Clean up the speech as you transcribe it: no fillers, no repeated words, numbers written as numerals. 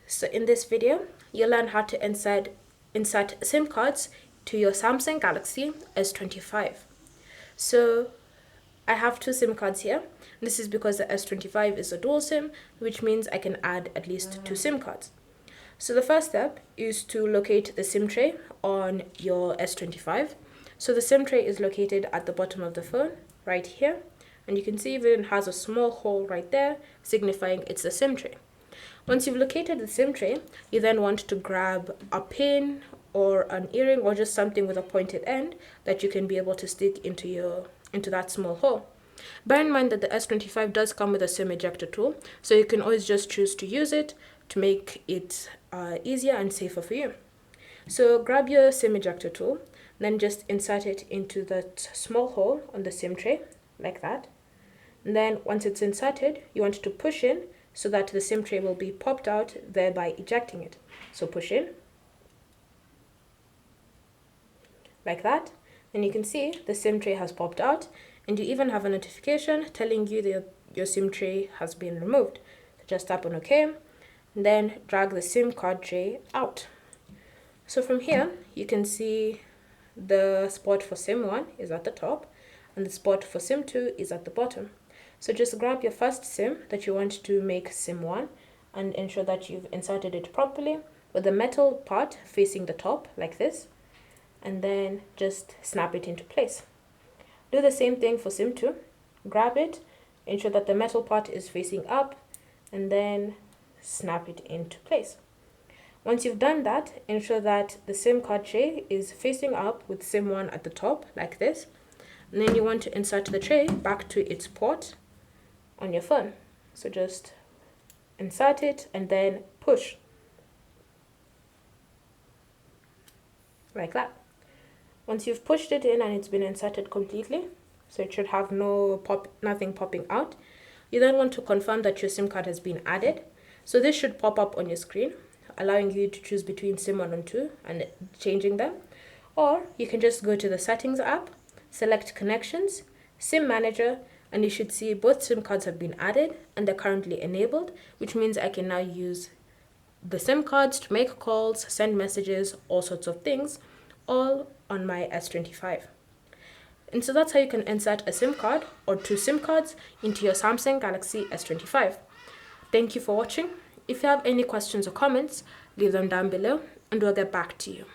So in this video, you'll learn how to insert SIM cards to your Samsung Galaxy S25. So I have two SIM cards here. This is because the S25 is a dual SIM, which means I can add at least two SIM cards. So the first step is to locate the SIM tray on your S25. So the SIM tray is located at the bottom of the phone, right here. And you can see it even has a small hole right there, signifying it's the SIM tray. Once you've located the SIM tray, you then want to grab a pin or an earring or just something with a pointed end that you can be able to stick into that small hole. Bear in mind that the S25 does come with a SIM ejector tool, so you can always just choose to use it to make it easier and safer for you. So grab your SIM ejector tool, then just insert it into that small hole on the SIM tray, like that. And then once it's inserted, you want to push in so that the SIM tray will be popped out, thereby ejecting it. So push in, like that. And you can see the SIM tray has popped out, and you even have a notification telling you that your SIM tray has been removed. So just tap on OK, and then drag the SIM card tray out. So from here, you can see the spot for SIM 1 is at the top, and the spot for SIM 2 is at the bottom. So just grab your first SIM that you want to make SIM 1 and ensure that you've inserted it properly with the metal part facing the top like this, and then just snap it into place. Do the same thing for SIM 2. Grab it, ensure that the metal part is facing up, and then snap it into place. Once you've done that, ensure that the SIM card tray is facing up with SIM 1 at the top like this, and then you want to insert the tray back to its port on your phone. So just insert it and then push, like that. Once you've pushed it in and it's been inserted completely, so it should have nothing popping out, you then want to confirm that your SIM card has been added. So this should pop up on your screen, allowing you to choose between SIM 1 and 2 and changing them. Or you can just go to the Settings app, select Connections, SIM Manager, and you should see both SIM cards have been added and they're currently enabled, which means I can now use the SIM cards to make calls, send messages, all sorts of things, all on my S25. And so that's how you can insert a SIM card or two SIM cards into your Samsung Galaxy S25. Thank you for watching. If you have any questions or comments, leave them down below and we'll get back to you.